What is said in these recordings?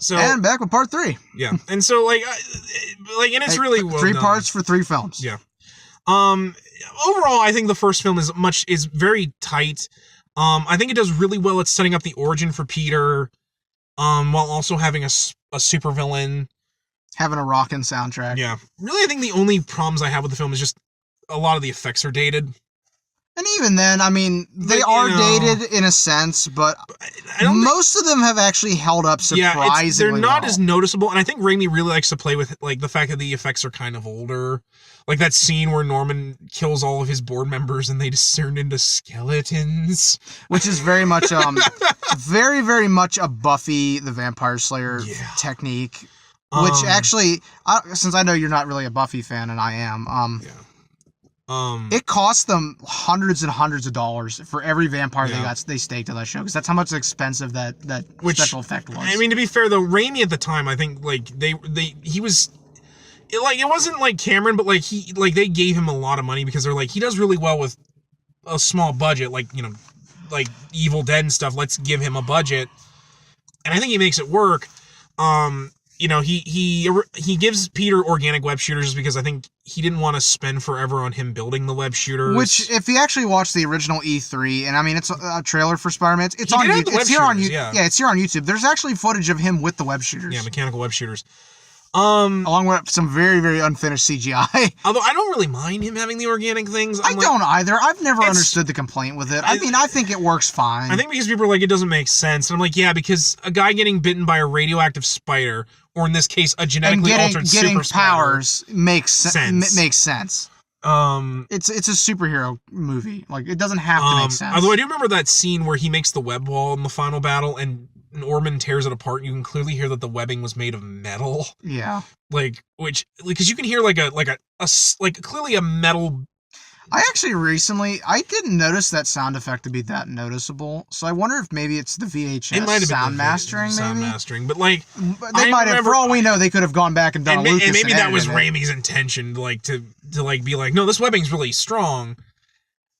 So and back with part 3. Yeah, and so and it's really well 3 done. parts for 3 films. Yeah. Overall, I think the first film is very tight. I think it does really well at setting up the origin for Peter, while also having a supervillain. Having a rockin' soundtrack. Yeah. Really, I think the only problems I have with the film is just a lot of the effects are dated. And even then, I mean, they are dated in a sense, but most of them have actually held up surprisingly they're not well. as noticeable, and I think Raimi really likes to play with the fact that the effects are kind of older. Like that scene where Norman kills all of his board members and they just turn into skeletons. Which is very much, very, very much a Buffy the Vampire Slayer technique. Which actually, since I know you're not really a Buffy fan and I am, it cost them hundreds and hundreds of dollars for every vampire they staked to that show, because that's how much expensive that special effect was. I mean, to be fair though, Raimi at the time, I think he was it wasn't like Cameron, but they gave him a lot of money because they're like, he does really well with a small budget, like Evil Dead and stuff. Let's give him a budget, and I think he makes it work. He gives Peter organic web shooters just because I think he didn't want to spend forever on him building the web shooters. Which, if you actually watch the original E3, and I mean, it's a trailer for Spider-Man, it's on YouTube. It's here on YouTube. Yeah, it's here on YouTube. There's actually footage of him with the web shooters. Yeah, mechanical web shooters. Along with some very, very unfinished CGI. Although I don't really mind him having the organic things. I don't either. I've never understood the complaint with it. I mean, I think it works fine. I think because people are like, it doesn't make sense. And I'm like, yeah, because a guy getting bitten by a radioactive spider, or in this case, a genetically altered super powers makes sense. Makes sense. It's a superhero movie. Like, it doesn't have to make sense. Although I do remember that scene where he makes the web wall in the final battle, and Norman tears it apart. You can clearly hear that the webbing was made of metal. Yeah. Because you can hear clearly a metal. I actually I didn't notice that sound effect to be that noticeable. So I wonder if maybe it's the VHS sound mastering. Sound mastering, but they might have. For all we know, they could have gone back and done. And maybe that was Raimi's intention, to be like, no, this webbing's really strong,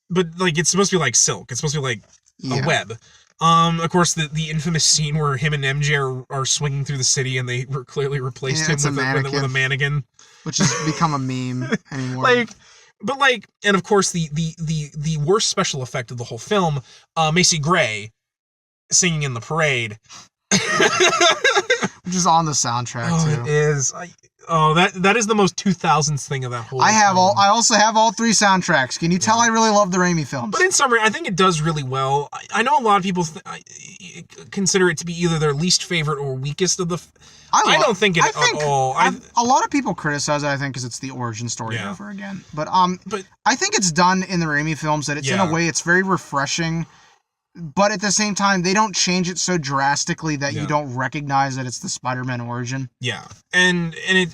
but it's supposed to be like silk. It's supposed to be like a web. Of course, the infamous scene where him and MJ are swinging through the city, and they clearly replaced him with a mannequin, which has become a meme anymore. And of course, the worst special effect of the whole film, Macy Gray singing in the parade, which is on the soundtrack too. It is. That is the most 2000s thing of that whole. I also have all 3 soundtracks. Can you tell I really love the Raimi films? But in summary, I think it does really well. I know a lot of people consider it to be either their least favorite or weakest of the. I don't think it at all. A lot of people criticize it, I think, because it's the origin story over again. But I think it's done in the Raimi films that it's in a way it's very refreshing. But at the same time, they don't change it so drastically that you don't recognize that it's the Spider-Man origin. Yeah, and it,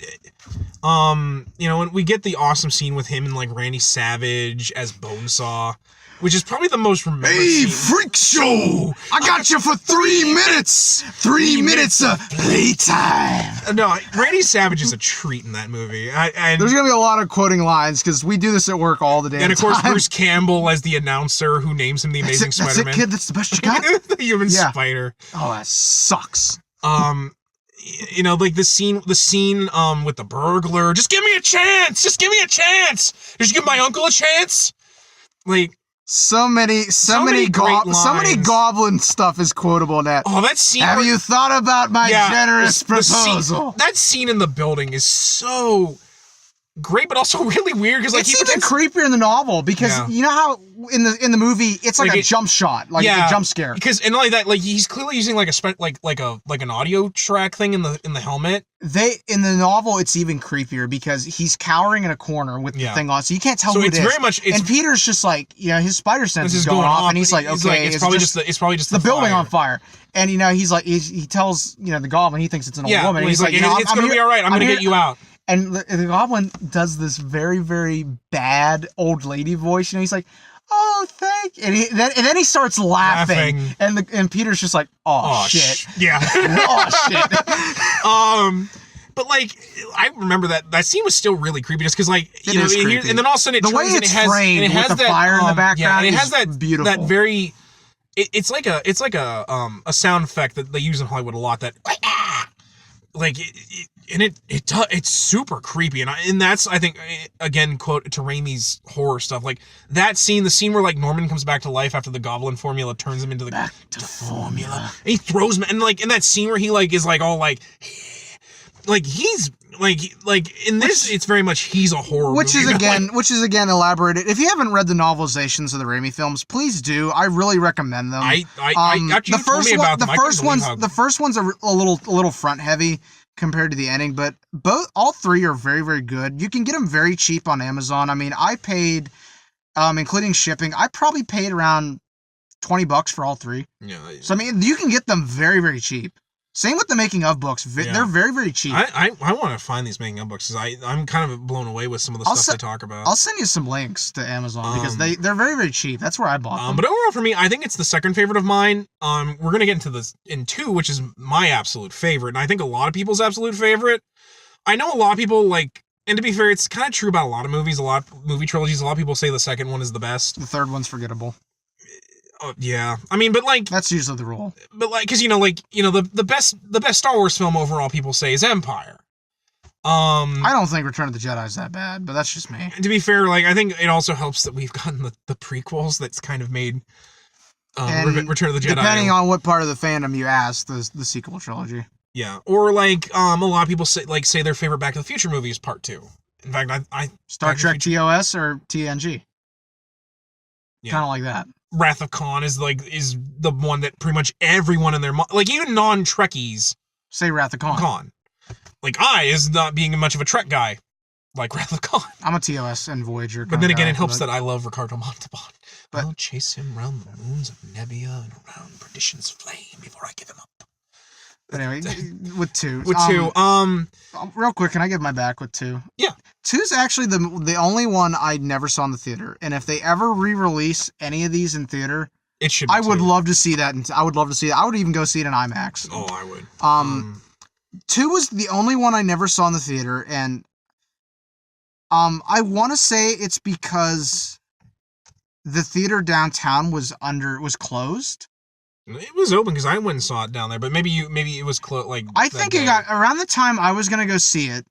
when we get the awesome scene with him and Randy Savage as Bonesaw, which is probably the most remembered scene. Freak show! I got you for 3 minutes! 3 minutes of playtime! No, Randy Savage is a treat in that movie. There's gonna be a lot of quoting lines, because we do this at work all the damn time. And of course, Bruce Campbell as the announcer who names him the Amazing Spider-Man. That's it, kid, that's the best you got? The human spider. Oh, that sucks. The scene with the burglar. Just give me a chance! Just give me a chance! Did you give my uncle a chance? So many goblin stuff is quotable in that. Oh, that scene. Have you thought about my generous proposal? That scene in the building is so great, but also really weird because it's even creepier in the novel because you know how in the movie it's like a jump shot, a jump scare. Because and not only that, he's clearly using an audio track thing in the helmet. In the novel it's even creepier because he's cowering in a corner with the thing on, so you can't tell who it is. Very much, and Peter's just his spider sense is going off, and he's like, okay, it's probably just the building on fire. And he's like, he tells the goblin he thinks it's an old woman. And he's like, it's gonna be all right. I'm gonna get you out. And the goblin does this very, very bad old lady voice. He's like, oh, thank you. And then he starts laughing. And Peter's just like, oh shit. Yeah. Oh, shit. But I remember that scene was still really creepy just because and then all of a sudden the way it's framed with the fire in the background, and it has that beautiful. That very, it's like a sound effect that they use in Hollywood a lot. That like it's super creepy, and that's, I think, again, quote to Raimi's horror stuff, like that scene, the scene where like Norman comes back to life after the goblin formula turns him into the back to formula, and he throws him, and like in that scene where he like is like all like he's like in this, it's very much he's a horror which movie. Which is again elaborated. If you haven't read the novelizations of the Raimi films, please do. I really recommend them. The first one's a little front heavy compared to the ending, but all three are very, very good. You can get them very cheap on Amazon. I mean, I paid, including shipping, I probably paid around $20 for all three. Yeah. So I mean, you can get them very, very cheap. Same with the making of books. They're very, very cheap. I want to find these making of books because I'm kind of blown away with some of the stuff they talk about. I'll send you some links to Amazon because they're very, very cheap. That's where I bought them. But overall, for me, I think it's the second favorite of mine. We're gonna get into 2, which is my absolute favorite, and I think a lot of people's absolute favorite. I know a lot of people like, and to be fair, it's kind of true about a lot of movies, a lot of movie trilogies. A lot of people say the second one is the best. The third one's forgettable. Yeah, I mean, but like that's usually the rule. But like, because the best Star Wars film overall, people say, is Empire. I don't think Return of the Jedi is that bad, but that's just me. And to be fair, like I think it also helps that we've gotten the prequels that's kind of made Return of the Jedi. Depending on what part of the fandom you ask, the sequel trilogy. Yeah, or like a lot of people say their favorite Back to the Future movie is Part 2. In fact, I Star Trek TOS or TNG. Yeah. Kind of like that. Wrath of Khan is the one that pretty much everyone in their like even non-Trekkies say Wrath of Khan. Like is not being much of a Trek guy, like Wrath of Khan. I'm a TOS and Voyager. But then again, it helps that I love Ricardo Montalban. I'll chase him round the moons of Nebula and around perdition's flame before I give him up. But anyway, with 2. Real quick, can I give my back with 2? Yeah. 2's actually the only one I never saw in the theater, and if they ever re-release any of these in theater, it should. I would love to see that, and I would love to see it. I would even go see it in IMAX. Oh, I would. 2 was the only one I never saw in the theater, and I want to say it's because the theater downtown was closed. It was open because I went and saw it down there, but maybe it was closed. Like I think it got around the time I was gonna go see it.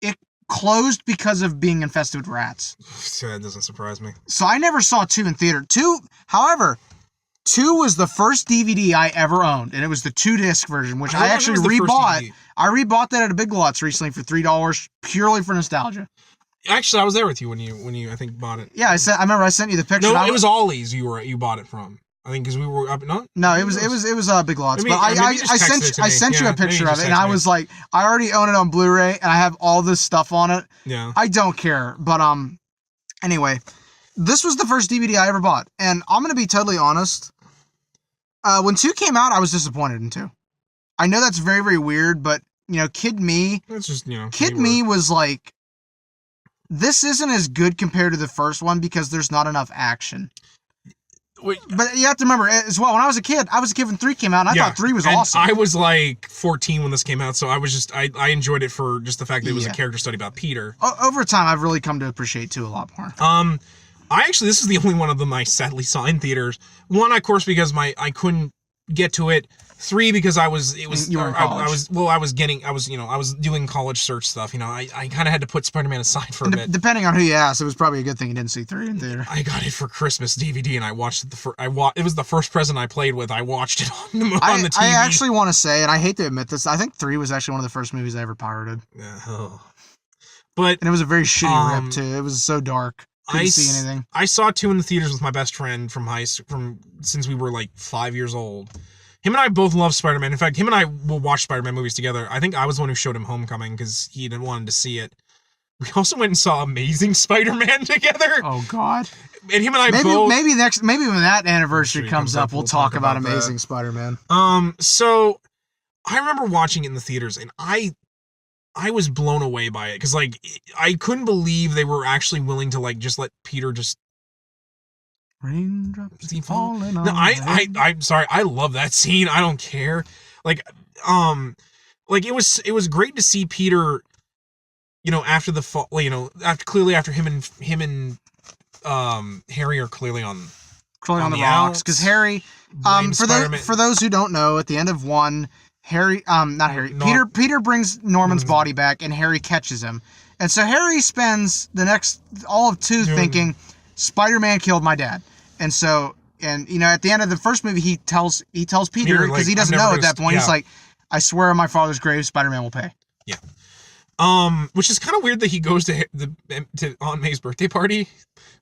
It closed because of being infested with rats. That doesn't surprise me. So I never saw 2 in theater. 2, however, 2 was the first DVD I ever owned, and it was the 2-disc version, which I actually rebought. I rebought that at a Big Lots recently for $3 purely for nostalgia. Actually, I was there with you when you I think bought it. Yeah, I remember I sent you the picture. No, it was Ollie's. You bought it from. I think because we were up. No, it was Big Lots. But I sent you a picture of it, and I was like, I already own it on Blu-ray, and I have all this stuff on it. Yeah. I don't care, but anyway, this was the first DVD I ever bought, and I'm gonna be totally honest. When 2 came out, I was disappointed in 2. I know that's very, very weird, but kid me. It's just Kid me was like, this isn't as good compared to the first one because there's not enough action. But you have to remember as well, when I was a kid when 3 came out, and I thought 3 was awesome. I was like 14 when this came out, so I was just, I enjoyed it for just the fact that it was a character study about Peter. Over time, I've really come to appreciate 2 a lot more. This is the only one of them I sadly saw in theaters. 1, of course, because I couldn't get to it. 3 because I was doing college search stuff. I kind of had to put Spider-Man aside for a bit. Depending on who you ask, it was probably a good thing you didn't see 3 in theater. I got it for Christmas DVD, and I watched it. It was the first present I played with. I watched it on the TV. I actually want to say, and I hate to admit this, I think 3 was actually one of the first movies I ever pirated. And it was a very shitty rip too. It was so dark. Couldn't see anything. I saw 2 in the theaters with my best friend from since we were like 5 years old. Him and I both love Spider-Man. In fact, him and I will watch Spider-Man movies together. I think I was the one who showed him Homecoming because he didn't want to see it. We also went and saw Amazing Spider-Man together. Oh God! And him and I both. Maybe when that anniversary comes up, we'll talk about Amazing Spider-Man. So I remember watching it in the theaters, and I was blown away by it because like I couldn't believe they were actually willing to like just let Peter just. Raindrops falling on. No, I'm sorry. I love that scene. I don't care. Like it was great to see Peter, after the fall, after him and Harry are clearly on the rocks because Harry, for those who don't know, at the end of 1, Harry, not Harry. Peter brings Norman's body back, and Harry catches him. And so Harry spends the next all of 2 thinking, Spider-Man killed my dad. And so, and at the end of the first movie, he tells Peter, because like, he doesn't know at that point. He's like, I swear on my father's grave, Spider-Man will pay. Yeah. Which is kind of weird that he goes to Aunt May's birthday party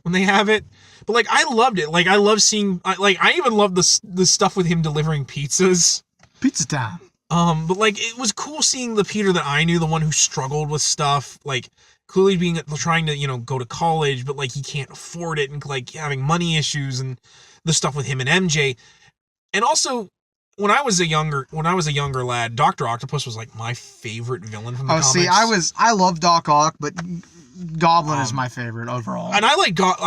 when they have it. But like, I loved it. Like, I love seeing, I even love the stuff with him delivering pizzas. Pizza time. But like, it was cool seeing the Peter that I knew, the one who struggled with stuff, like clearly trying to, go to college, but like he can't afford it, and like having money issues, and the stuff with him and MJ. And also, when I was a younger lad, Dr. Octopus was like my favorite villain from the comics. See, I love Doc Ock, but Goblin is my favorite overall. And I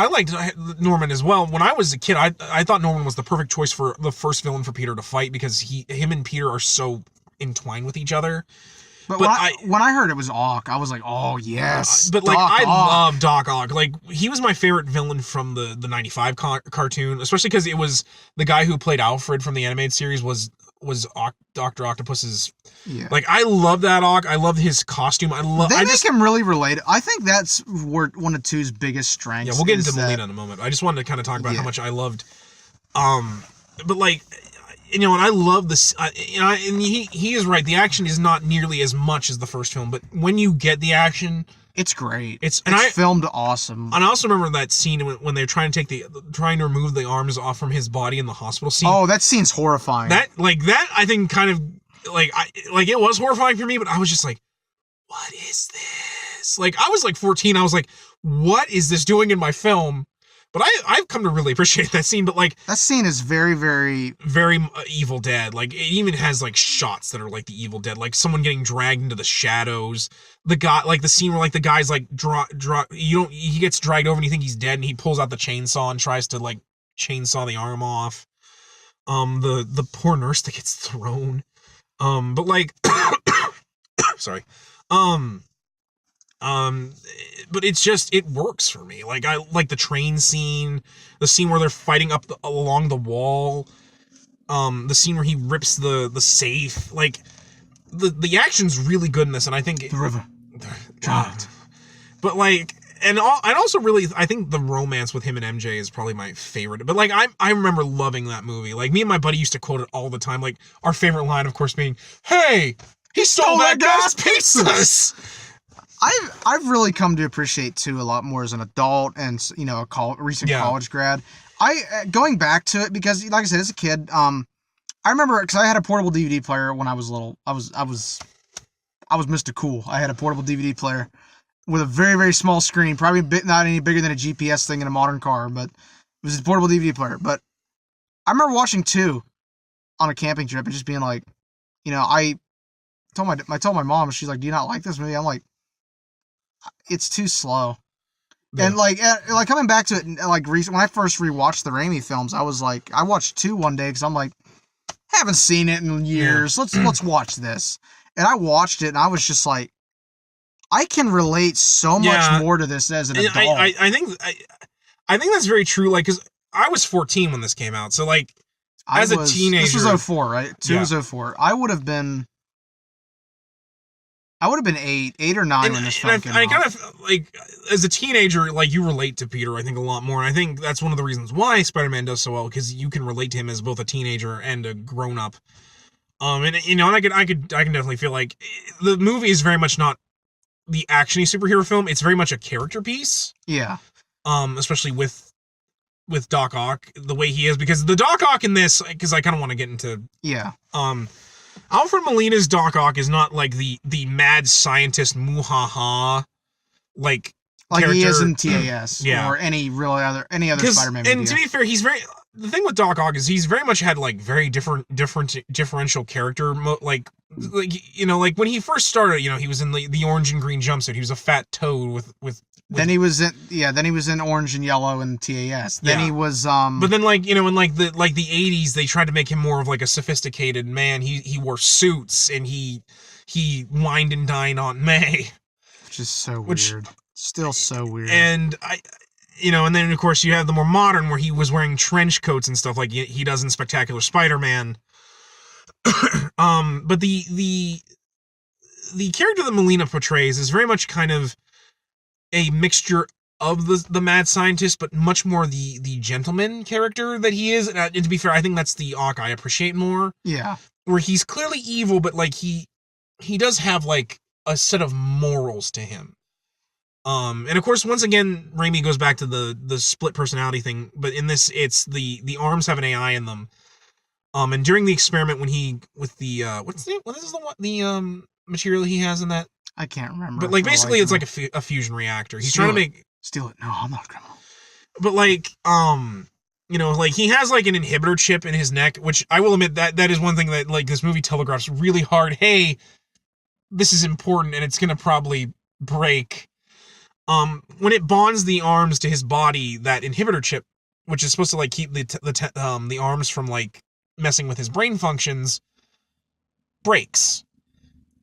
liked Norman as well. When I was a kid, I thought Norman was the perfect choice for the first villain for Peter to fight, because him and Peter are so entwined with each other. But when I heard it was Ock, I was like, oh yes. But like, I love Doc Ock. Like, he was my favorite villain from the 95 cartoon, especially because it was the guy who played Alfred from the animated series was Dr. Octopus's. Yeah. Like, I love that Ock. I love his costume. They make him really relatable. I think that's one of Two's biggest strengths. Yeah, we'll get into Melina in a moment. I just wanted to kind of talk about how much I loved. But like, and I love this. And he is right. The action is not nearly as much as the first film, but when you get the action, it's great. It's filmed awesome. And I also remember that scene when they're trying to remove the arms off from his body in the hospital scene. Oh, that scene's horrifying. That I think kind of it was horrifying for me, but I was just like, what is this? Like, I was like 14. I was like, what is this doing in my film? But I've come to really appreciate that scene. But like, that scene is very, very, very Evil Dead. Like, it even has like shots that are like the Evil Dead, like someone getting dragged into the shadows. The guy, like the scene where like the guy's like he gets dragged over and you think he's dead, and he pulls out the chainsaw and tries to like chainsaw the arm off. The poor nurse that gets thrown. But like, sorry. But it's just, it works for me. Like, I like the train scene, the scene where they're fighting along the wall, the scene where he rips the safe. Like, the action's really good in this, and I think the river. God. But like, and also really, I think the romance with him and MJ is probably my favorite. But like, I remember loving that movie. Like, me and my buddy used to quote it all the time. Like, our favorite line, of course, being, "Hey, he stole that guy's pizzas." I've really come to appreciate 2 a lot more as an adult and a recent college grad. Going back to it, because like I said, as a kid, I remember, because I had a portable DVD player when I was little. I was Mr. Cool. I had a portable DVD player with a very, very small screen, probably not any bigger than a GPS thing in a modern car, but it was a portable DVD player. But I remember watching 2 on a camping trip and just being like, I told my mom, she's like, "Do you not like this movie?" I'm like, it's too slow. Yeah. And like coming back to it, like when I first rewatched the Raimi films, I was like, I watched 2 one day because I'm like, haven't seen it in years. Yeah. Let's watch this. And I watched it, and I was just like, I can relate so much more to this as an adult. I think that's very true. Like, because I was 14 when this came out, so like, as a teenager, this was 2004, right? 2 was 2004. I would have been 8 or 9 when this film came out. I kind of, like, as a teenager, like, you relate to Peter, I think, a lot more. And I think that's one of the reasons why Spider-Man does so well, because you can relate to him as both a teenager and a grown-up. And I can definitely feel like the movie is very much not the action-y superhero film. It's very much a character piece. Yeah. Especially with Doc Ock, the way he is, because the Doc Ock in this, because I kind of want to get into. Yeah. Alfred Molina's Doc Ock is not like the mad scientist muhaha like character. He is in TAS or any other Spider-Man movie. And to be fair, the thing with Doc Ock is he's very much had like very differential character like when he first started, he was in the orange and green jumpsuit. He was a fat toad with Then he was in orange and yellow in TAS. Then he was But then in the 80s they tried to make him more of like a sophisticated man. He wore suits and he wined and dined Aunt May, which is so weird. Still so weird. And and then of course you have the more modern where he was wearing trench coats and stuff like he does in Spectacular Spider-Man. But the character that Melina portrays is very much kind of a mixture of the mad scientist, but much more the gentleman character that he is. And to be fair, I think that's the arc I appreciate more. Yeah. Where he's clearly evil, but like he does have like a set of morals to him. And of course, once again, Raimi goes back to the split personality thing, but in this, it's the arms have an AI in them. And during the experiment when he, with the, what is the material he has in that? I can't remember. But like, basically it's like a fusion reactor. He's trying to make... Steal it. No, I'm not a criminal. But like, you know, like he has like an inhibitor chip in his neck, which I will admit that is one thing that like this movie telegraphs really hard. Hey, this is important and it's going to probably break. When it bonds the arms to his body, that inhibitor chip, which is supposed to like keep the arms from like messing with his brain functions, breaks.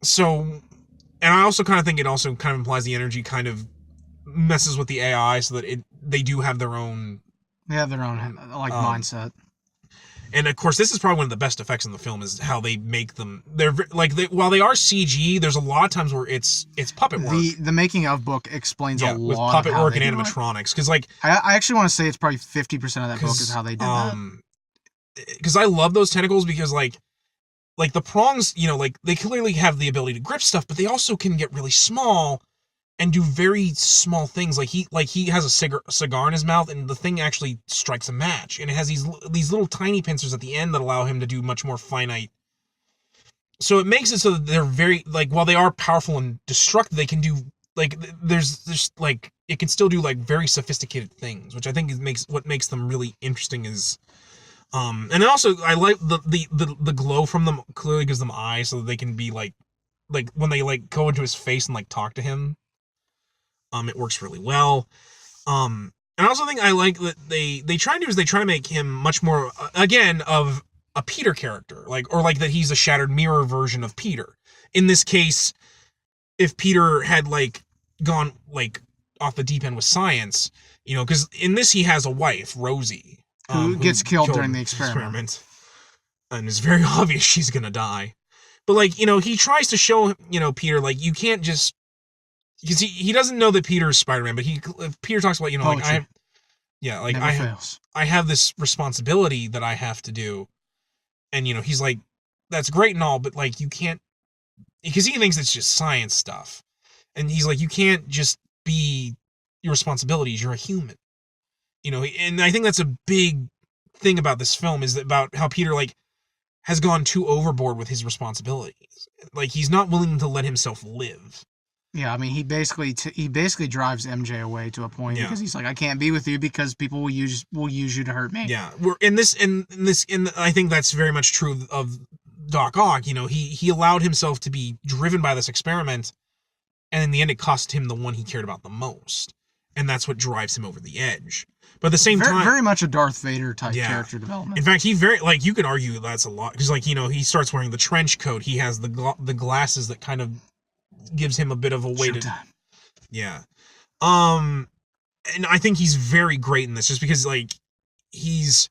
So, and I also kind of think it also kind of implies the energy kind of messes with the AI so that they do have their own... They have their own like mindset. And of course, this is probably one of the best effects in the film is how they make them. They're like while they are CG, there's a lot of times where it's puppet work. The making of book explains a lot with puppet work and animatronics. Because like I actually want to say it's probably 50% of that book is how they did that. Because I love those tentacles because like the prongs, you know, like they clearly have the ability to grip stuff, but they also can get really small and do very small things. Like he has a cigar in his mouth, and the thing actually strikes a match, and it has these little tiny pincers at the end that allow him to do much more finite. So it makes it so that they're very like while they are powerful and destructive, they can do like there's like it can still do like very sophisticated things, which I think what makes them really interesting is. And then also I like the glow from them clearly gives them eyes so that they can be like when they like go into his face and like talk to him. It works really well. And I also think I like that they try to make him much more again of a Peter character, or that he's a shattered mirror version of Peter. In this case, if Peter had like gone like off the deep end with science, you know, because in this he has a wife, Rosie, who gets killed during the experiment, and it's very obvious she's gonna die. But like, you know, he tries to show, you know, Peter like you can't just. Because he doesn't know that Peter is Spider-Man, but Peter talks about, you know, like I have this responsibility that I have to do, and you know he's like, that's great and all, but like you can't, because he thinks it's just science stuff, and he's like, you can't just be your responsibilities. You're a human, you know, and I think that's a big thing about this film is about how Peter like has gone too overboard with his responsibilities, like he's not willing to let himself live. Yeah, I mean, he basically drives MJ away to a point because he's like, I can't be with you because people will use you to hurt me. Yeah, we're in this. I think that's very much true of Doc Ock. You know, he allowed himself to be driven by this experiment, and in the end, it cost him the one he cared about the most, and that's what drives him over the edge. But at the same time, very much a Darth Vader type character development. In fact, you could argue that's a lot because, like, you know, he starts wearing the trench coat. He has the glasses that kind of gives him a bit of a way to and I think he's very great in this just because like he's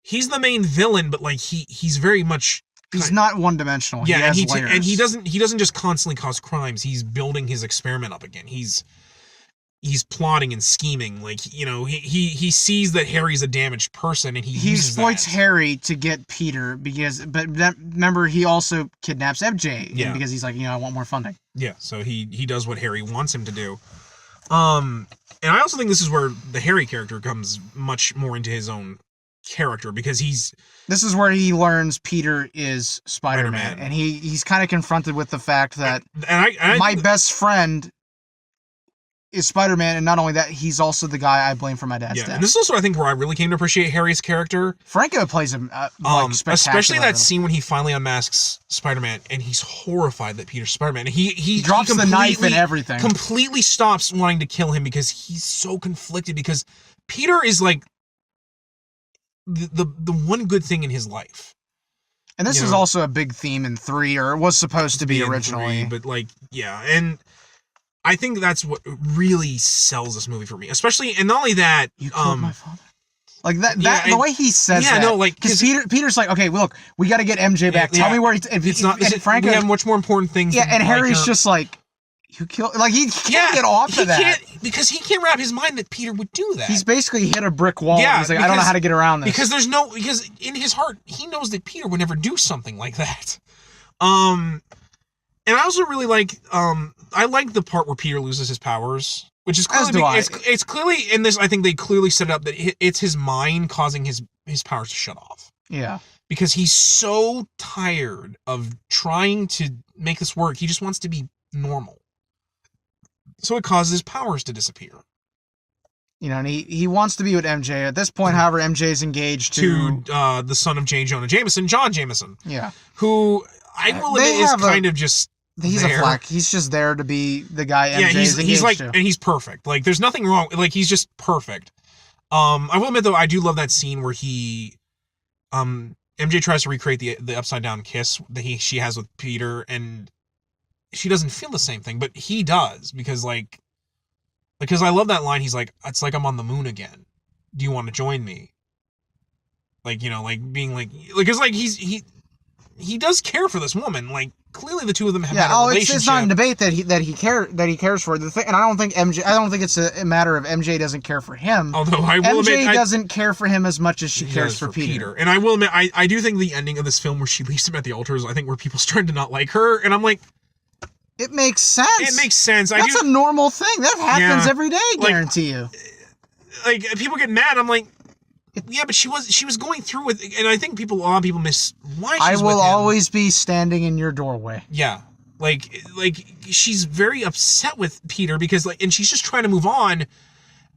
the main villain, but like he's very much he's not one-dimensional. Yeah, he doesn't just constantly cause crimes. He's building his experiment up again. He's plotting and scheming. Like, you know, he sees that Harry's a damaged person and he exploits Harry to get Peter remember he also kidnaps MJ because he's like, you know, I want more funding. Yeah, so he does what Harry wants him to do. And I also think this is where the Harry character comes much more into his own character because this is where he learns Peter is Spider-Man. And he's kind of confronted with the fact that my best friend is Spider-Man, and not only that, he's also the guy I blame for my dad's death. And this is also, I think, where I really came to appreciate Harry's character. Franco plays him spectacular. Especially that scene when he finally unmasks Spider-Man, and he's horrified that Peter's Spider-Man. And he drops the knife and everything. Completely stops wanting to kill him because he's so conflicted because Peter is like the one good thing in his life. And this is also a big theme in 3, or it was supposed to be originally. 3, but like, yeah, and I think that's what really sells this movie for me, especially, and not only that, you killed my father. Like the way he says that. No, like because Peter's like, okay, look, we got to get MJ back. Tell me where it's not. Frank, we have much more important things. Yeah, and Harry's just like, you kill. Like he can't get off of that because he can't wrap his mind that Peter would do that. He's basically hit a brick wall. Yeah, he's like, I don't know how to get around this. Because in his heart he knows that Peter would never do something like that. And I also really like I like the part where Peter loses his powers. Which is clearly, it's clearly in this. I think they clearly set it up that it's his mind causing his powers to shut off. Yeah, because he's so tired of trying to make this work. He just wants to be normal. So it causes his powers to disappear. You know, and he wants to be with MJ. At this point, however, MJ is engaged to the son of J. Jonah Jameson, John Jameson. Yeah, who I will admit is kind of just. He's a flack. He's just there to be the guy MJ is he's like, to. And he's perfect. Like, there's nothing wrong. Like, he's just perfect. I will admit though, I do love that scene where MJ tries to recreate the upside down kiss that she has with Peter, and she doesn't feel the same thing, but he does because I love that line. He's like, it's like I'm on the moon again. Do you want to join me? Like, you know, like being like, because like he does care for this woman. Like, clearly the two of them have had a relationship. It's not a debate that he cares for the thing, and I don't think it's a matter of MJ doesn't care for him. Although I will admit, MJ doesn't care for him as much as she cares for Peter. And I will admit, I do think the ending of this film where she leaves him at the altar is, I think, where people started to not like her, and I'm like, it makes sense. It makes sense. That's a normal thing. That happens every day. I guarantee you. Like, people get mad. I'm like, yeah, but she was going through with, and I think a lot of people miss why she's with him. I will always be standing in your doorway. Yeah, like she's very upset with Peter because and she's just trying to move on,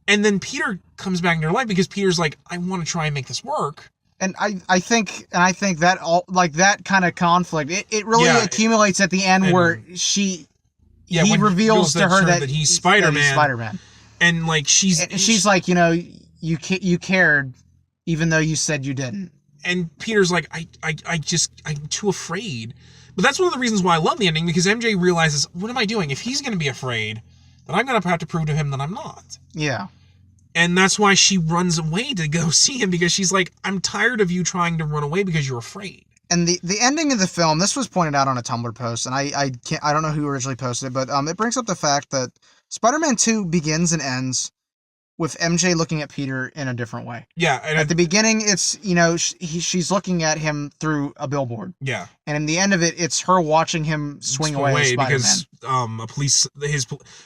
and then Peter comes back in her life because Peter's like, I want to try and make this work. And I think that all that kind of conflict, it really accumulates at the end where he reveals to her that he's Spider-Man. And like she's like, you know, you cared even though you said you didn't. And Peter's like, I'm too afraid. But that's one of the reasons why I love the ending, because MJ realizes, what am I doing? If he's going to be afraid, then I'm going to have to prove to him that I'm not. Yeah. And that's why she runs away to go see him, because she's like, I'm tired of you trying to run away because you're afraid. And the ending of the film, this was pointed out on a Tumblr post, and I don't know who originally posted it, but it brings up the fact that Spider-Man 2 begins and ends with MJ looking at Peter in a different way. Yeah. And at the beginning, it's, you know, she's looking at him through a billboard. Yeah. And in the end of it, it's her watching him swing away as Spider-Man. Because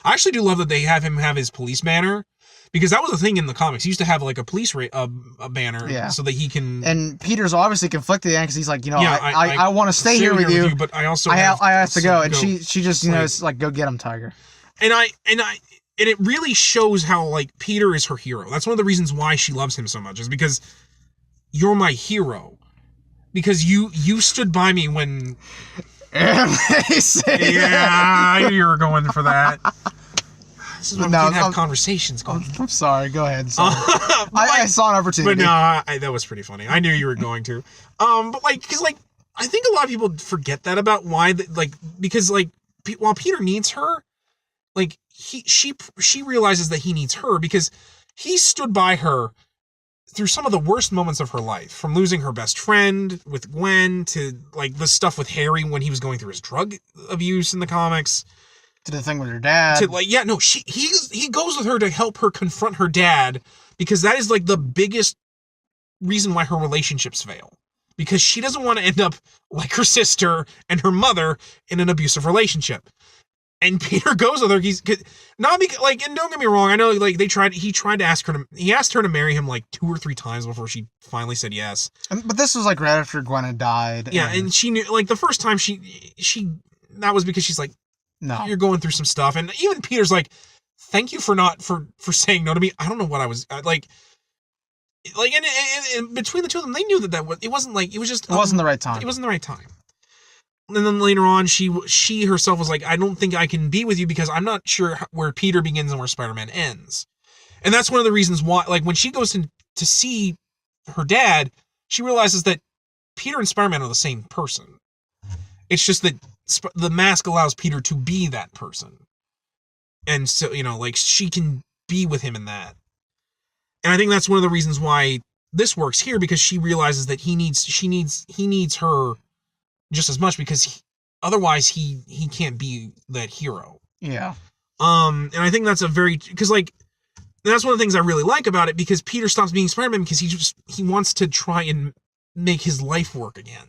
I actually do love that they have him have his police banner. Because that was a thing in the comics. He used to have like a police a banner so that he can. And Peter's obviously conflicted because he's like, you know, I want to stay here with you, but I also have to go. And she just, you know, it's like, go get him, Tiger. And it really shows how like Peter is her hero. That's one of the reasons why she loves him so much, is because you're my hero. Because you stood by me when. Yeah, I knew you were going for that. This is when we can have conversations going. I'm sorry. Go ahead. Sorry. I saw an opportunity. But no, that was pretty funny. I knew you were going to. But like, because like, I think a lot of people forget that about why, because like, while Peter needs her, like she realizes that he needs her because he stood by her through some of the worst moments of her life, from losing her best friend with Gwen to like the stuff with Harry when he was going through his drug abuse in the comics. To the thing with her dad. He goes with her to help her confront her dad, because that is like the biggest reason why her relationships fail. Because she doesn't want to end up like her sister and her mother in an abusive relationship. And Peter goes with her. And don't get me wrong, I know like he asked her to marry him like 2 or 3 times before she finally said yes. But this was like right after Gwen had died. Yeah, and she knew, like the first time that was because she's like, no, you're going through some stuff. And even Peter's like, thank you for saying no to me. I don't know what I was like and between the two of them, they knew it wasn't the right time. It wasn't the right time. And then later on, she herself was like, I don't think I can be with you because I'm not sure where Peter begins and where Spider-Man ends. And that's one of the reasons why, like when she goes to see her dad, she realizes that Peter and Spider-Man are the same person. It's just that the mask allows Peter to be that person. And so, you know, like she can be with him in that. And I think that's one of the reasons why this works here, because she realizes that he needs her just as much, because otherwise he can't be that hero. Yeah. And I think that's because like, that's one of the things I really like about it, because Peter stops being Spider-Man because he wants to try and make his life work again.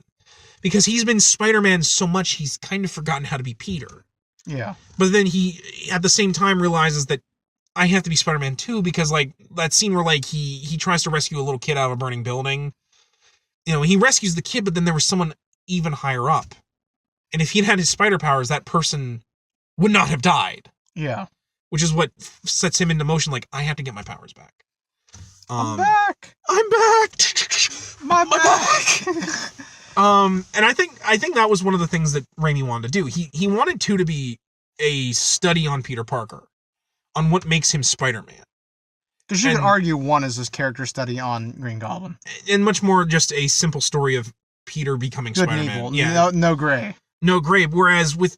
Because he's been Spider-Man so much, he's kind of forgotten how to be Peter. Yeah. But then he, at the same time, realizes that I have to be Spider-Man too, because like that scene where like he tries to rescue a little kid out of a burning building. You know, he rescues the kid, but then there was someone even higher up. And if he'd had his spider powers, that person would not have died. Yeah. Which is what sets him into motion, like, I have to get my powers back. I'm back! I'm back! My back! And I think that was one of the things that Raimi wanted to do. He wanted 2 to be a study on Peter Parker, on what makes him Spider-Man. Because you could argue 1 is his character study on Green Goblin. And much more just a simple story of Peter becoming good Spider-Man. And evil. Yeah. No gray. No gray. Whereas with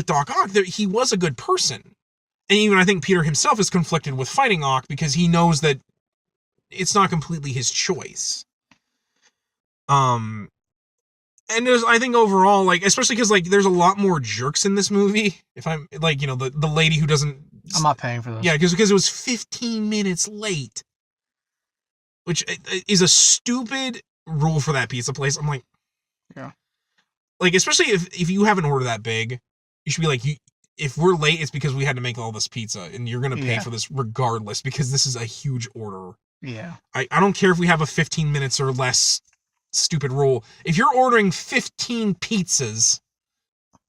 Doc Ock, he was a good person. And even I think Peter himself is conflicted with fighting Ock, because he knows that it's not completely his choice. And I think overall, like, especially because like there's a lot more jerks in this movie. If I'm like, you know, the lady who doesn't. I'm not paying for this. Yeah, because it was 15 minutes late, which is a stupid rule for that pizza place. I'm like, yeah, like especially if you have an order that big, you should be like, if we're late, it's because we had to make all this pizza, and you're gonna pay for this regardless, because this is a huge order. Yeah, I don't care if we have a 15 minutes or less stupid rule. If you're ordering 15 pizzas,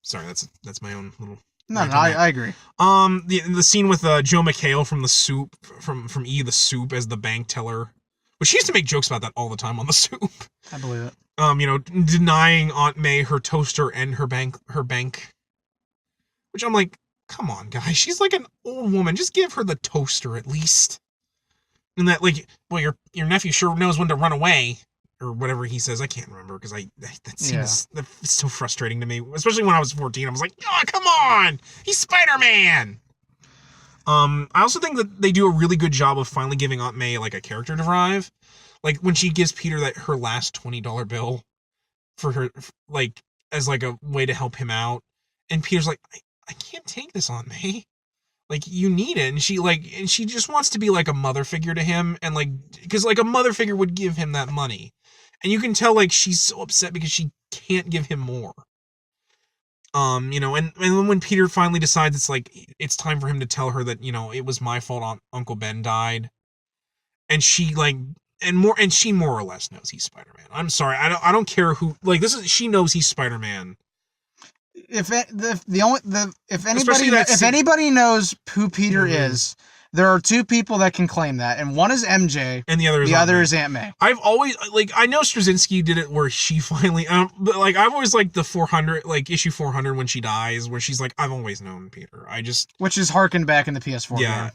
sorry, that's my own little. No, I agree. The scene with Joe McHale from the Soup, from E! The Soup as the bank teller, which she used to make jokes about that all the time on the Soup. I believe it. You know, denying Aunt May her toaster and her bank. Which I'm like, come on, guys. She's like an old woman. Just give her the toaster at least. And that, like, well, your nephew sure knows when to run away, or whatever he says. I can't remember, because that seems that's so frustrating to me. Especially when I was 14, I was like, oh, come on, he's Spider-Man. I also think that they do a really good job of finally giving Aunt May like a character drive, like when she gives Peter her last $20 bill for her, like as like a way to help him out, and Peter's like, I can't take this, Aunt May. Like, you need it. And she just wants to be like a mother figure to him. And like, because like a mother figure would give him that money. And you can tell like she's so upset because she can't give him more. You know, and when Peter finally decides it's time for him to tell her that, you know, it was my fault Uncle Ben died. And she like, and she more or less knows he's Spider-Man. I'm sorry. I don't care who, like, she knows he's Spider-Man. If anybody knows who Peter is, there are 2 people that can claim that, and one is MJ, and the other is Aunt May. I've always I know Straczynski did it where she finally, but like I've always liked the 400, like issue 400 when she dies, where she's like, I've always known Peter. Which is harkened back in the PS4 game.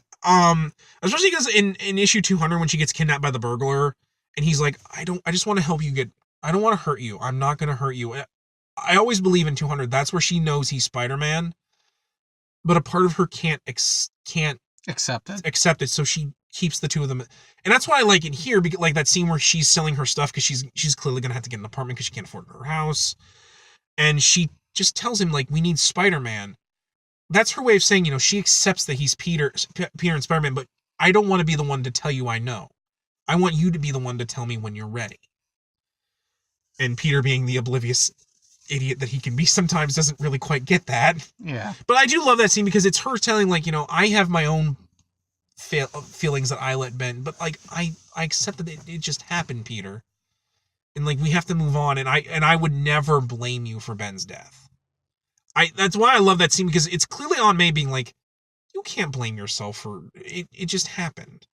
Especially because in issue 200 when she gets kidnapped by the burglar, and he's like, I just want to help you I don't want to hurt you. I'm not going to hurt you. I always believe in 200. That's where she knows he's Spider-Man, but a part of her can't accept it. So she keeps the 2 of them, and that's why I like it here. Because like that scene where she's selling her stuff because she's clearly gonna have to get an apartment because she can't afford her house, and she just tells him like, we need Spider-Man. That's her way of saying, you know, she accepts that he's Peter and Spider-Man, but I don't want to be the one to tell you I know. I want you to be the one to tell me when you're ready. And Peter, being the oblivious idiot that he can be sometimes, doesn't really quite get that. Yeah. But I do love that scene because it's her telling, like, you know, I have my own feelings that I let Ben, but like I accept that it just happened, Peter. And like we have to move on, and I would never blame you for Ben's death. That's why I love that scene, because it's clearly Aunt May being like, you can't blame yourself for it. It just happened.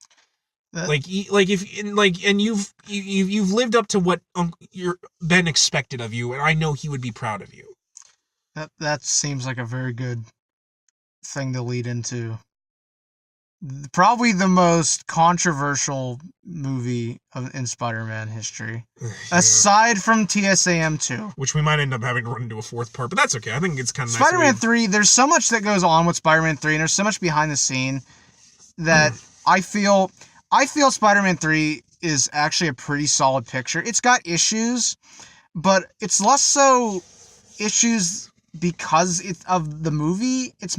You've lived up to what your Ben expected of you, and I know he would be proud of you. That seems like a very good thing to lead into probably the most controversial movie in Spider-Man history, aside from TSAM 2, which we might end up having to run into a 4th part, but that's okay. I think it's kind of nice. Spider-Man 3. There's so much that goes on with Spider-Man 3, and there's so much behind the scene that I feel. I feel Spider-Man 3 is actually a pretty solid picture. It's got issues, but it's less so issues because of the movie. It's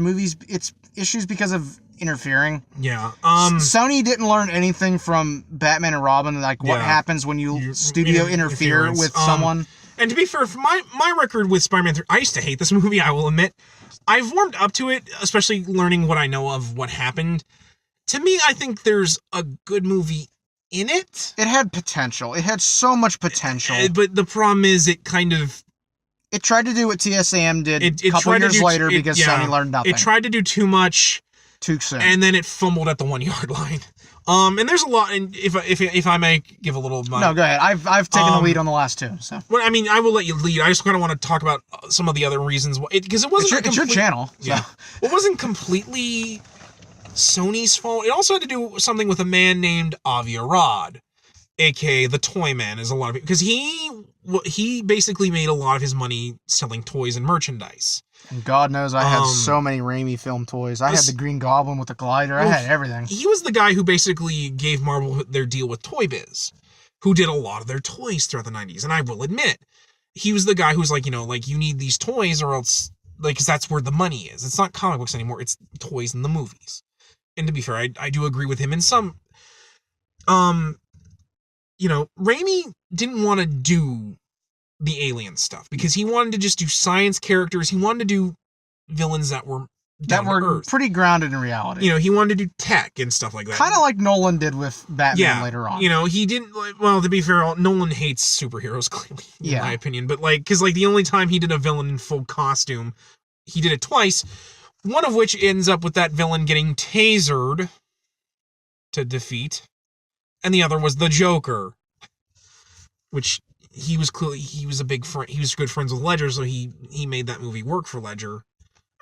issues because of interfering. Yeah. Sony didn't learn anything from Batman and Robin, like what happens when you studio interfere with someone. And to be fair, for my record with Spider-Man 3, I used to hate this movie, I will admit. I've warmed up to it, especially learning what I know of what happened. To me, I think there's a good movie in it. It had potential. It had so much potential. But the problem is it kind of... It tried to do what TSAM did a couple years later because Sony learned nothing. It tried to do too much. Too soon. And then it fumbled at the 1 yard line. And there's a lot, and if I may give a little... No, go ahead. I've taken the lead on the last two, so... Well, I mean, I will let you lead. I just kind of want to talk about some of the other reasons. Because it wasn't... It's your channel. So. Yeah. It wasn't completely Sony's fault. It also had to do something with a man named Avi Arad, a.k.a. the Toy Man, as a lot of people... Because he basically made a lot of his money selling toys and merchandise. And God knows I had so many Raimi film toys. I had the Green Goblin with the glider. I had everything. He was the guy who basically gave Marvel their deal with Toy Biz, who did a lot of their toys throughout the 90s. And I will admit, he was the guy who was like, you need these toys or else, because that's where the money is. It's not comic books anymore. It's toys in the movies. And to be fair, I do agree with him in some... Raimi didn't want to do the alien stuff because he wanted to just do science characters. He wanted to do villains that were pretty grounded in reality. He wanted to do tech and stuff like that. Kind of like Nolan did with Batman later on. He didn't... Well, to be fair, Nolan hates superheroes, clearly, in my opinion. But, because the only time he did a villain in full costume, he did it twice, one of which ends up with that villain getting tasered to defeat, and the other was the Joker, which... He was a big friend. He was good friends with Ledger, so he made that movie work for Ledger.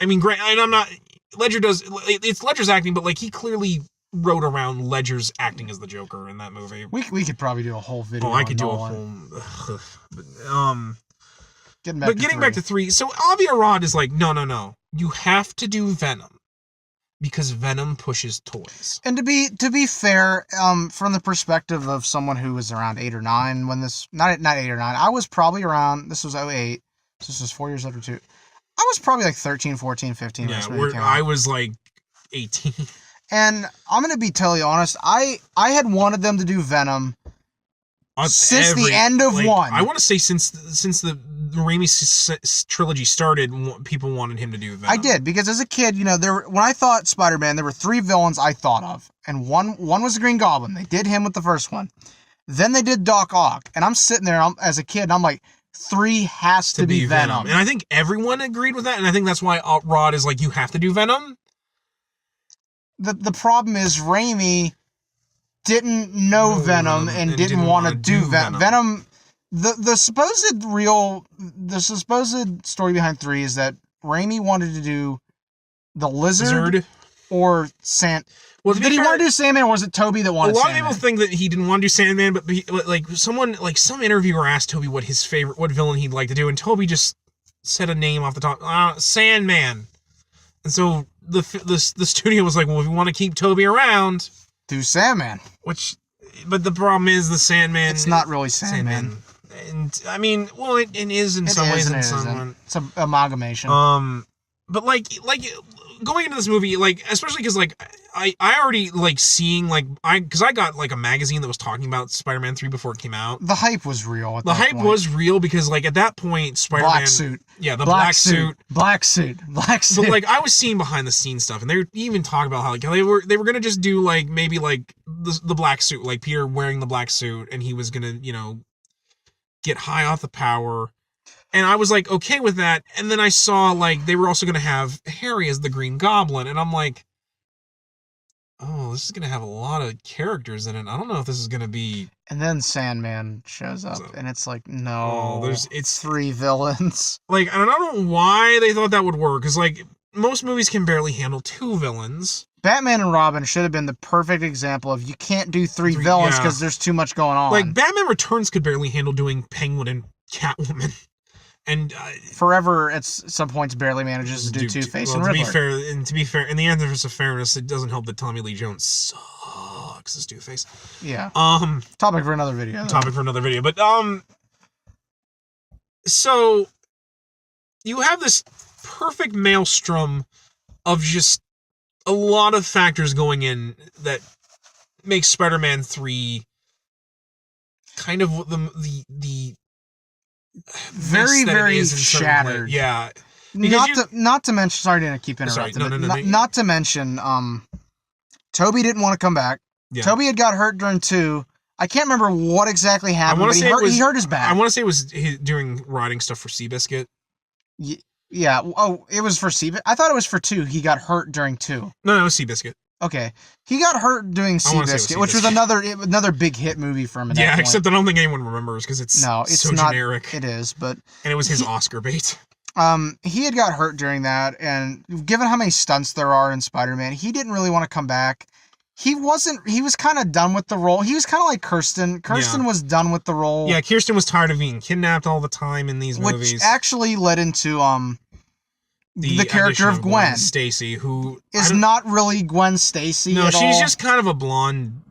I mean, great. And I'm not. Ledger does. It's Ledger's acting, but he clearly wrote around Ledger's acting as the Joker in that movie. We could probably do a whole video. Oh, I could do a whole. Getting back to 3. So Avi Arad is like, no. You have to do Venom. Because Venom pushes toys. And to be fair, from the perspective of someone who was around 8 or 9 when this... Not 8 or 9. I was probably around... This was 2008. So this was 4 years after 2. I was probably 13, 14, 15. Yeah, I was 18. And I'm going to be totally honest. I had wanted them to do Venom since the end of 1. I want to say since the Raimi trilogy started, people wanted him to do Venom. I did, because as a kid, when I thought Spider-Man, there were 3 villains I thought of. And one was the Green Goblin. They did him with the first one. Then they did Doc Ock. And I'm sitting there as a kid, and I'm like, 3 has to be Venom. And I think everyone agreed with that, and I think that's why Rod is like, you have to do Venom. The problem is Raimi didn't know Venom and didn't want to do Venom. Venom, the supposed story behind 3 is that Raimi wanted to do the Lizard or Well, did he want to do Sandman, or was it Toby that wanted Sandman? A lot of people think that he didn't want to do Sandman, but some interviewer asked Toby what villain he'd like to do, and Toby just said a name off the top, Sandman. And so the studio was like, well, if you want to keep Toby around, do Sandman. But the problem is the Sandman. It's not really Sandman. And I mean, well, it is in some ways. It's an amalgamation. But going into this movie, especially because I already seeing because I got a magazine that was talking about Spider-Man 3 before it came out. The hype was real. The hype was real because at that point Spider-Man, black suit, yeah, the black suit. But I was seeing behind the scenes stuff, and they were even talking about how they were gonna just do maybe the black suit, Peter wearing the black suit, and he was gonna get high off the power. And I was okay with that. And then I saw they were also going to have Harry as the Green Goblin. And I'm like, oh, this is going to have a lot of characters in it. I don't know if this is going to be... And then Sandman shows up. And it's no, it's 3 villains. And I don't know why they thought that would work. Because most movies can barely handle 2 villains. Batman and Robin should have been the perfect example of you can't do 3 villains because there's too much going on. Batman Returns could barely handle doing Penguin and Catwoman. And Forever, at some points, barely manages to do Two-Face and Riddler. To be fair, in the interest of fairness, it doesn't help that Tommy Lee Jones sucks. sucks as Two-Face. Yeah. Topic for another video. But so you have this perfect maelstrom of just a lot of factors going in that makes Spider-Man 3 kind of the very, very shattered. Yeah. Not to mention, sorry to keep interrupting. Sorry, not to mention, Toby didn't want to come back. Yeah. Toby had got hurt during 2. I can't remember what exactly happened, but he hurt his back. I want to say it was doing writing stuff for Seabiscuit. Yeah. Oh, it was for Seabiscuit? I thought it was for 2. He got hurt during 2. No, it was Seabiscuit. Okay. He got hurt doing Seabiscuit, which was another big hit movie for him at that point. Except I don't think anyone remembers because it's so generic. It is, but... And it was his Oscar bait. He had got hurt during that, and given how many stunts there are in Spider-Man, he didn't really want to come back. He was kind of done with the role. He was kind of like Kirsten. Kirsten was done with the role. Yeah, Kirsten was tired of being kidnapped all the time in these movies. Which actually led into the character of Gwen Stacy, who is not really Gwen Stacy. No, she's just kind of a blonde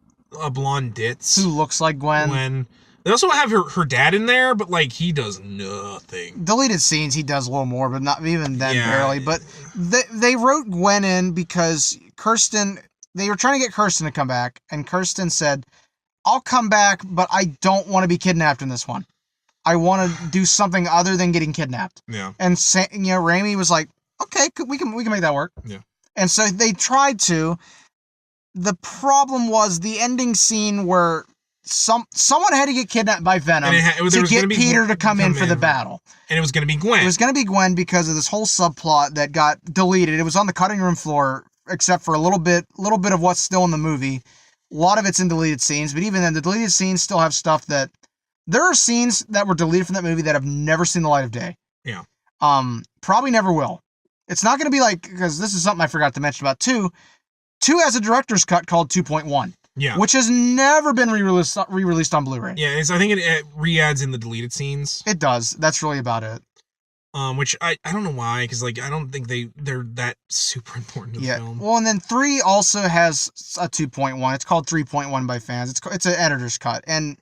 ditz who looks like Gwen. They also have her dad in there, but like he does nothing. Deleted scenes, he does a little more, but not even then barely. But they wrote Gwen in because Kirsten. They were trying to get Kirsten to come back, and Kirsten said, "I'll come back, but I don't want to be kidnapped in this one. I want to do something other than getting kidnapped." Yeah. And Raimi was like, "Okay, we can make that work." Yeah. And so they tried to. The problem was the ending scene where someone had to get kidnapped by Venom to get Peter to come in for the battle. And it was going to be Gwen. It was going to be Gwen because of this whole subplot that got deleted. It was on the cutting room floor, except for a little bit of what's still in the movie. A lot of it's in deleted scenes, but even then, the deleted scenes still have stuff that... There are scenes that were deleted from that movie that have never seen the light of day. Yeah. Probably never will. It's not going to be like... Because this is something I forgot to mention about 2. 2 has a director's cut called 2.1. Yeah. Which has never been re-released on Blu-ray. Yeah, I think it re-adds in the deleted scenes. It does. That's really about it. Which I don't know why, because like I don't think they're that super important to the film. Well, and then 3 also has a 2.1. It's called 3.1 by fans. It's an editor's cut, and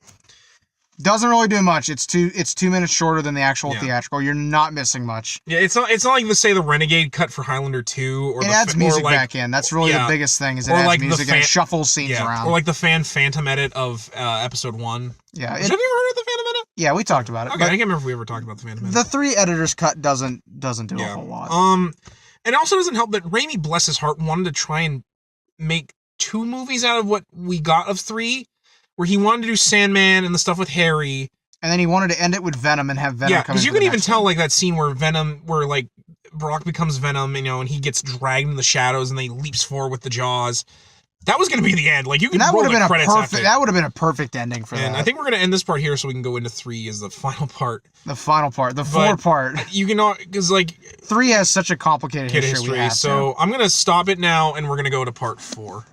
doesn't really do much. It's 2 minutes shorter than the actual theatrical. You're not missing much. Yeah, it's not like the Renegade cut for Highlander 2, or it adds music back in. That's really the biggest thing. Is it adds music and shuffles scenes around. Or like the Phantom edit of episode 1. Yeah. Have you ever heard of the Phantom edit? Yeah, we talked about it. Okay, I can't remember if we ever talked about the Phantom edit. The 3 editors cut doesn't do a whole lot. And it also doesn't help that Raimi, bless his heart, wanted to try and make 2 movies out of what we got of 3, where he wanted to do Sandman and the stuff with Harry. And then he wanted to end it with Venom and have Venom come in. Yeah, because you can even tell like that scene where like Brock becomes Venom, and he gets dragged in the shadows and then he leaps forward with the jaws. That was going to be the end. Like you could roll the credits after. That would have been a perfect ending for that. And I think we're going to end this part here so we can go into 3 as the final part. The final part, the 4 part. You cannot, because like 3 has such a complicated history. So I'm going to stop it now and we're going to go to part 4.